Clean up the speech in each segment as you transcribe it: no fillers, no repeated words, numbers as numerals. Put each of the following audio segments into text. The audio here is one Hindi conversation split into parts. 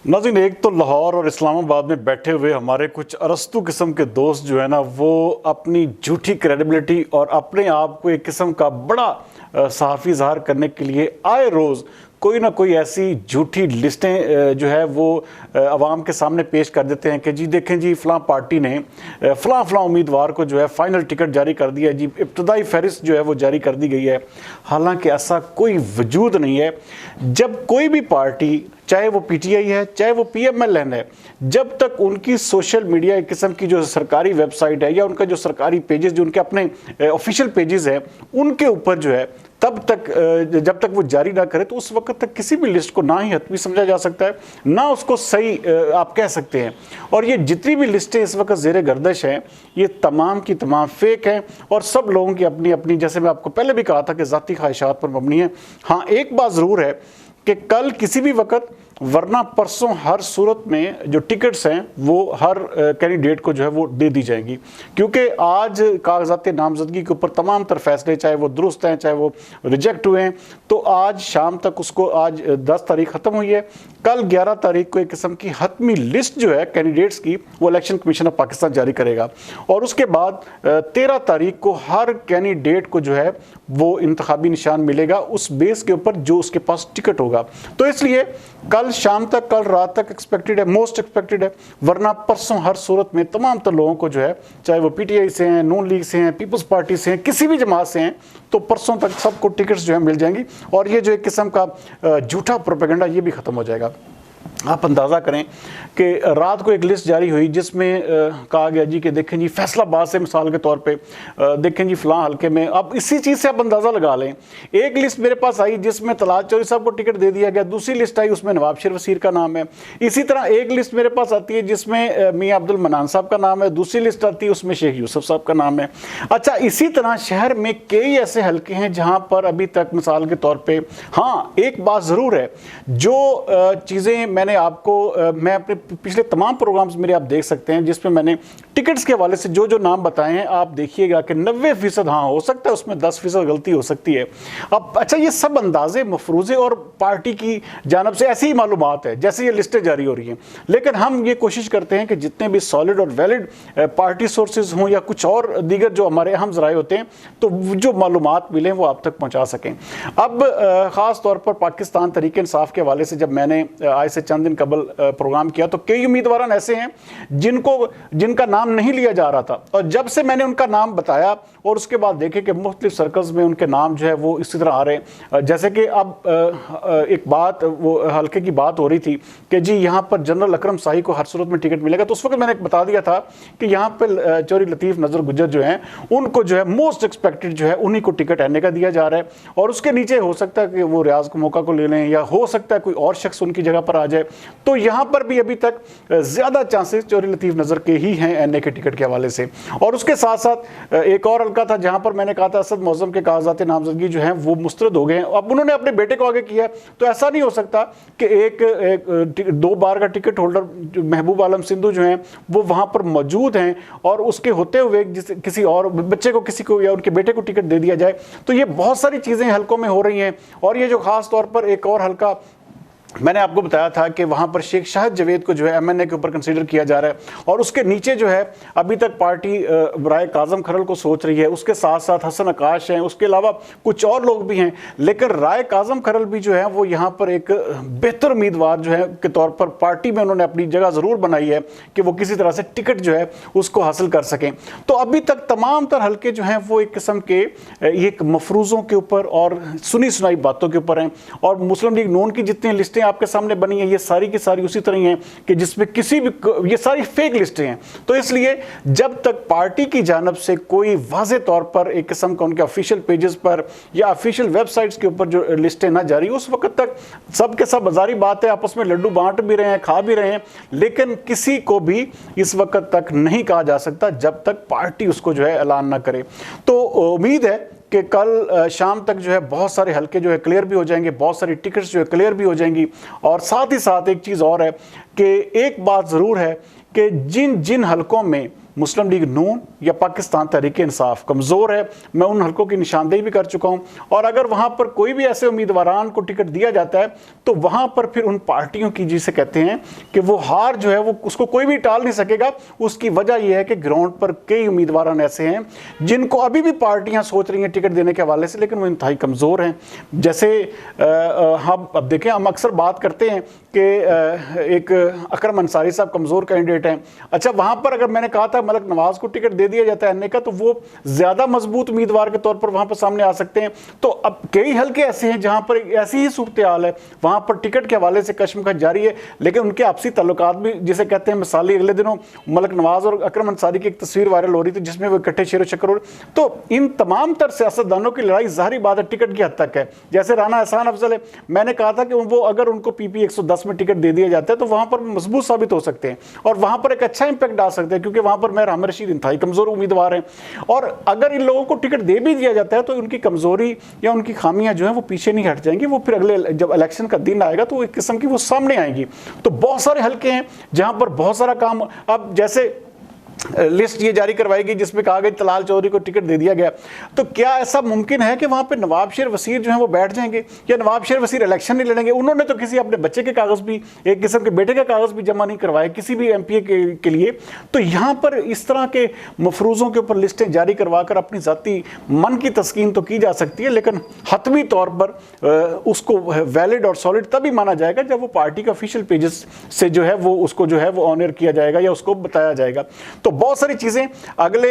नाज़रीन, एक तो लाहौर और इस्लामाबाद में बैठे हुए हमारे कुछ अरस्तू किस्म के दोस्त जो है ना, वो अपनी झूठी क्रेडिबिलिटी और अपने आप को एक किस्म का बड़ा सहाफ़ी ज़ाहिर करने के लिए आए रोज़ कोई ना कोई ऐसी झूठी लिस्टें जो है वो आवाम के सामने पेश कर देते हैं कि जी देखें जी फ़लाँ पार्टी ने फ़लाँ उम्मीदवार को जो है फ़ाइनल टिकट जारी कर दिया है, जी इब्तदाई फहरिस्त जो है वो जारी कर दी गई है। हालांकि ऐसा कोई वजूद नहीं है। जब कोई भी पार्टी, चाहे वो पीटीआई है चाहे वो पीएमएलएन है, जब तक उनकी सोशल मीडिया एक किस्म की जो सरकारी वेबसाइट है या उनका जो सरकारी पेजेस जो उनके अपने ऑफिशियल पेजेस हैं उनके ऊपर जो है, तब तक जब तक वो जारी ना करे तो उस वक्त तक किसी भी लिस्ट को ना ही हतमी समझा जा सकता है, ना उसको सही आप कह सकते हैं। और ये जितनी भी लिस्टें इस वक्त ज़ेरे गर्दिश हैं, ये तमाम की तमाम फेक हैं और सब लोगों की अपनी अपनी, जैसे मैं आपको पहले भी कहा था कि ज़ाती ख्वाहिशात पर मबनी है। हाँ, एक बात ज़रूर है कि कल किसी भी वक्त वरना परसों हर सूरत में जो टिकट्स हैं वो हर कैंडिडेट को जो है वो दे दी जाएंगी, क्योंकि आज कागजात नामजदगी के ऊपर तमाम तर फैसले, चाहे वो दुरुस्त हैं चाहे वो रिजेक्ट हुए हैं, तो आज शाम तक उसको, आज 10 तारीख ख़त्म हुई है, कल 11 तारीख को एक किस्म की हतमी लिस्ट जो है कैंडिडेट्स की वो इलेक्शन कमीशन ऑफ पाकिस्तान जारी करेगा और उसके बाद 13 तारीख को हर कैंडिडेट को जो है वो इंतखाबी निशान मिलेगा उस बेस के ऊपर जो उसके पास टिकट होगा। तो इसलिए कल शाम तक, कल रात तक एक्सपेक्टेड है, मोस्ट एक्सपेक्टेड है, वरना परसों हर सूरत में तमाम तर लोगों को जो है, चाहे वो पीटीआई से हैं, नून लीग से हैं, पीपल्स पार्टी से हैं, किसी भी जमात से हैं, तो परसों तक सबको टिकट्स जो है मिल जाएंगी और ये जो एक किस्म का झूठा प्रोपेगेंडा ये भी ख़त्म हो जाएगा। आप अंदाज़ा करें कि रात को एक लिस्ट जारी हुई जिसमें कहा गया जी कि देखें जी फैसलाबाद से मिसाल के तौर पे देखें जी फ़लाँ हल्के में, अब इसी चीज़ से आप अंदाज़ा लगा लें। एक लिस्ट मेरे पास आई जिसमें तलात चौधरी साहब को टिकट दे दिया गया, दूसरी लिस्ट आई उसमें नवाब शरीफ वसीर का नाम है। इसी तरह एक लिस्ट मेरे पास आती है जिसमें मियाँ अब्दुल मनान साहब का नाम है, दूसरी लिस्ट आती है उसमें शेख यूसुफ साहब का नाम है। अच्छा, इसी तरह शहर में कई ऐसे हल्के हैं जहाँ पर अभी तक मिसाल के तौर पर, हाँ एक बात ज़रूर है, जो चीज़ें मैंने आपको, मैं अपने पिछले तमाम प्रोग्राम्स मेरे आप देख सकते हैं जिसमें मैंने टिकट्स के हवाले से जो जो नाम बताए हैं, आप देखिएगा कि 90% हाँ हो सकता है उसमें 10% गलती हो सकती है। अब अच्छा, ये सब अंदाजे मफरूज़े और पार्टी की जानब से ऐसी ही मालूमात है जैसे ये लिस्टें जारी हो रही हैं, लेकिन हम ये कोशिश करते हैं कि जितने भी सॉलिड और वैलिड पार्टी सोर्सेज हों या कुछ और दीगर जो हमारे अहम ज़राए होते हैं, तो जो मालूमात मिलें वो आप तक पहुँचा सकें। अब ख़ास तौर पर पाकिस्तान तहरीक इंसाफ के हवाले से जब मैंने आज से चंद दिन कबल प्रोग्राम किया तो कई उम्मीदवार ऐसे हैं जिनका नाम नहीं लिया जा रहा था, और जब से मैंने उनका नाम बताया और उसके बाद देखे कि मुख्तलिफ सर्कल्स में उनके नाम जो है वो इसी तरह आ रहे हैं। जैसे कि अब एक बात, वो हल्के की बात हो रही थी कि जी यहाँ पर जनरल अकरम शाही को हर सूरत में टिकट मिलेगा, तो उस वक्त मैंने बता दिया था कि यहाँ पर चौधरी लतीफ़ नज़र गुज्जर जो हैं उनको जो है मोस्ट एक्सपेक्टेड जो है उन्हीं को टिकट एने का दिया जा रहा है, और उसके नीचे हो सकता है कि वो रियाज को मौका को ले लें या हो सकता है कोई और शख्स उनकी जगह पर आ जाए। तो यहाँ पर भी अभी तक ज़्यादा चांसेस चौधरी लतीफ़ नज़र के ही हैं एनए के टिकट के हवाले से। और उसके साथ साथ एक और हल्का था जहाँ पर मैंने कहा था असद मौज़म के कागजात नामजदगी जो हैं वो मुस्तरद हो गए हैं, अब उन्होंने अपने बेटे को आगे किया, तो ऐसा नहीं हो सकता कि एक 2 बार का टिकट होल्डर महबूब आलम सिंधु जो हैं वो वहाँ पर मौजूद हैं और उसके होते हुए किसी और बच्चे को, किसी को या उनके बेटे को टिकट दे दिया जाए। तो ये बहुत सारी चीज़ें हल्कों में हो रही हैं। और ये जो ख़ास तौर पर एक और हल्का मैंने आपको बताया था कि वहाँ पर शेख शाहिद जवेद को जो है एमएनए के ऊपर कंसीडर किया जा रहा है, और उसके नीचे जो है अभी तक पार्टी राय काज़म खरल को सोच रही है, उसके साथ साथ हसन आकाश हैं, उसके अलावा कुछ और लोग भी हैं, लेकिन राय काज़म खरल भी जो है वो यहाँ पर एक बेहतर उम्मीदवार जो है के तौर पर पार्टी में उन्होंने अपनी जगह ज़रूर बनाई है कि वो किसी तरह से टिकट जो है उसको हासिल कर सकें। तो अभी तक तमाम तर हल्के जो हैं वो एक किस्म के एक मफरूज़ों के ऊपर और सुनी सुनाई बातों के ऊपर हैं, और मुस्लिम लीग नून की जितनी लिस्टें आपके सामने बनी है ये सारी की सारी उसी तरह हैं कि जिसमें किसी भी, ये सारी फेक लिस्टें हैं। तो इसलिए जब तक पार्टी की जानब से कोई वाज़े तौर पर एक किस्म का उनके ऑफिशियल पेजेस पर या ऑफिशियल वेबसाइट्स के ऊपर जो लिस्टें ना जारी, उस वक्त तक सब के सब बाजारी बात है, आपस में लड्डू बांट भी रहे हैं, खा भी रहे हैं, लेकिन किसी को भी इस वक्त तक नहीं कहा जा सकता जब तक पार्टी उसको जो है ऐलान ना करे। तो उम्मीद है कि कल शाम तक जो है बहुत सारे हल्के जो है क्लियर भी हो जाएंगे, बहुत सारी टिकट्स जो है क्लियर भी हो जाएंगी। और साथ ही साथ एक चीज़ और है कि एक बात ज़रूर है कि जिन जिन हलकों में मुस्लिम लीग नून या पाकिस्तान तहरीक इंसाफ कमज़ोर है, मैं उन हलकों की निशानदेही भी कर चुका हूं। और अगर वहां पर कोई भी ऐसे उम्मीदवारान को टिकट दिया जाता है तो वहां पर फिर उन पार्टियों की, जिसे कहते हैं कि वो हार जो है वो उसको कोई भी टाल नहीं सकेगा। उसकी वजह यह है कि ग्राउंड पर कई उम्मीदवारान ऐसे हैं जिनको अभी भी पार्टियां सोच रही हैं टिकट देने के हवाले से, लेकिन वो इंतहाई कमज़ोर हैं। जैसे हम अब देखें, हम अक्सर बात करते हैं कि एक अकरम अंसारी साहब कमज़ोर कैंडिडेट हैं। अच्छा, वहां पर अगर मैंने कहा था मलक नवाज को टिकट दे दिया जाता है एनए का, तो वो ज्यादा मजबूत उम्मीदवार के तौर पर वहां पर सामने आ सकते हैं। तो अब कई हल्के ऐसे हैं जहां पर ऐसी ही सूरत हाल है, वहां पर टिकट के हवाले से कशमकश जारी है, लेकिन उनके आपसी ताल्लुकात भी, जिसे कहते हैं मिसाली, अगले दिनों मलक नवाज और अकरम अंसारी की एक तस्वीर वायरल हो रही थी जिसमें वो इकट्ठे शेर चक्कर हो रहे। तो इन तमाम तर सियासतदानों की लड़ाई जाहिर बात है टिकट की हद तक है। जैसे राना एहसान अफजल है, मैंने कहा था कि वो अगर उनको पीपी 110 में टिकट दे दिया जाता है तो वहां पर मजबूत साबित हो सकते हैं और वहां पर एक अच्छा इंपैक्ट डाल सकते हैं, क्योंकि वहां पर मैं राम रशीद इंतहाई कमजोर उम्मीदवार हैं। और अगर इन लोगों को टिकट दे भी दिया जाता है तो उनकी कमजोरी या उनकी खामियां जो है वो पीछे नहीं हट जाएंगी, वो फिर अगले जब इलेक्शन का दिन आएगा तो एक किस्म की वो सामने आएंगी। तो बहुत सारे हल्के हैं जहां पर बहुत सारा काम, अब जैसे लिस्ट ये जारी करवाएगी जिसमें कहा गया तलाल चौधरी को टिकट दे दिया गया, तो क्या ऐसा मुमकिन है कि वहां पे नवाब शेर वसीर जो है वो बैठ जाएंगे या नवाब शेर वसीर इलेक्शन नहीं लड़ेंगे? उन्होंने तो किसी अपने बच्चे के कागज भी, एक किस्म के बेटे के कागज भी जमा नहीं करवाए किसी भी एमपीए के लिए। तो यहां पर इस तरह के मफरूजों के ऊपर लिस्टें जारी करवाकर अपनी जाती मन की तस्कीन तो की जा सकती है, लेकिन हतमी तौर पर उसको वैलिड और सॉलिड तभी माना जाएगा जब वो पार्टी के ऑफिशियल पेजेस से जो है वो उसको जो है वो ऑनर किया जाएगा या उसको बताया जाएगा। तो बहुत सारी चीजें अगले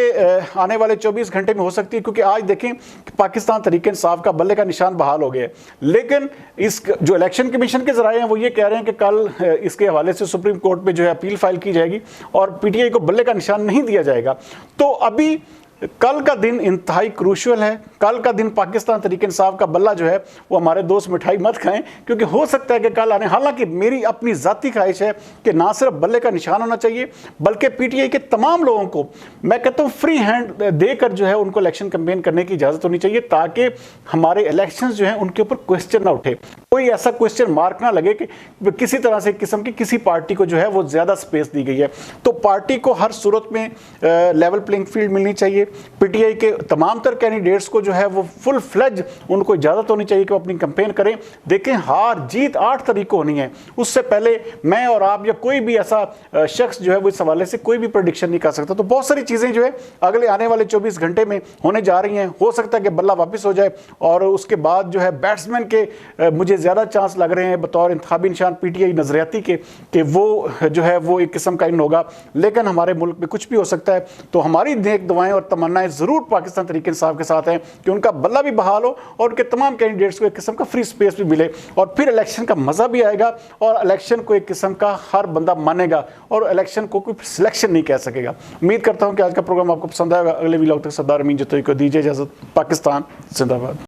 आने वाले 24 घंटे में हो सकती है, क्योंकि आज देखें कि पाकिस्तान तहरीक इंसाफ का बल्ले का निशान बहाल हो गया है, लेकिन इस जो इलेक्शन कमीशन के जराए हैं वो ये कह रहे हैं कि कल इसके हवाले से सुप्रीम कोर्ट में जो है अपील फाइल की जाएगी और पीटीआई को बल्ले का निशान नहीं दिया जाएगा। तो अभी कल का दिन इंतहाई क्रूशियल है। कल का दिन पाकिस्तान तहरीक इंसाफ का बल्ला जो है वो, हमारे दोस्त मिठाई मत खाएं, क्योंकि हो सकता है कि कल आने, हालांकि मेरी अपनी जाती ख्वाहिश है कि ना सिर्फ बल्ले का निशान होना चाहिए बल्कि पीटीआई के तमाम लोगों को मैं कहता हूँ फ्री हैंड देकर जो है उनको इलेक्शन कैंपेन करने की इजाज़त होनी चाहिए, ताकि हमारे इलेक्शन जो हैं उनके ऊपर क्वेश्चन ना उठे, कोई ऐसा क्वेश्चन मार्क ना लगे कि किसी तरह से किस्म की किसी पार्टी को जो है वो ज़्यादा स्पेस दी गई है। तो पार्टी को हर सूरत में लेवल प्लेइंग फील्ड मिलनी चाहिए। पीटीआई के तमाम तर कैंडिडेट्स को जो है वो फुल फ्लेज उनको इजाज़त होनी चाहिए कि वो अपनी कैंपेन करें। देखें, हार जीत 8 तारीख को होनी है, उससे पहले मैं और आप या कोई भी ऐसा शख्स जो है वो इस हवाले से कोई भी प्रेडिक्शन नहीं कर सकता। तो बहुत सारी चीज़ें जो है अगले आने वाले 24 घंटे में होने जा रही हैं। हो सकता है कि बल्ला वापस हो जाए और उसके बाद जो है बैट्समैन के मुझे ज़्यादा चांस लग रहे हैं बतौर इंतखाबी निशान पीटीआई नजरियाती के कि वो जो है वो एक किस्म का इन होगा, लेकिन हमारे मुल्क में कुछ भी हो सकता है। तो हमारी नेक दुआएं और तमन्नाएं ज़रूर पाकिस्तान तहरीक इंसाफ के साथ हैं कि उनका बल्ला भी बहाल हो और उनके तमाम कैंडिडेट्स को एक किस्म का फ्री स्पेस भी मिले और फिर इलेक्शन का मज़ा भी आएगा और इलेक्शन को एक किस्म का हर बंदा मानेगा और इलेक्शन को कोई सिलेक्शन नहीं कह सकेगा। उम्मीद करता हूँ कि आज का प्रोग्राम आपको पसंद आएगा। अगले व्लॉग तक सरदार अमीन जतोई को दीजिए इजाज़त। पाकिस्तान जिंदाबाद।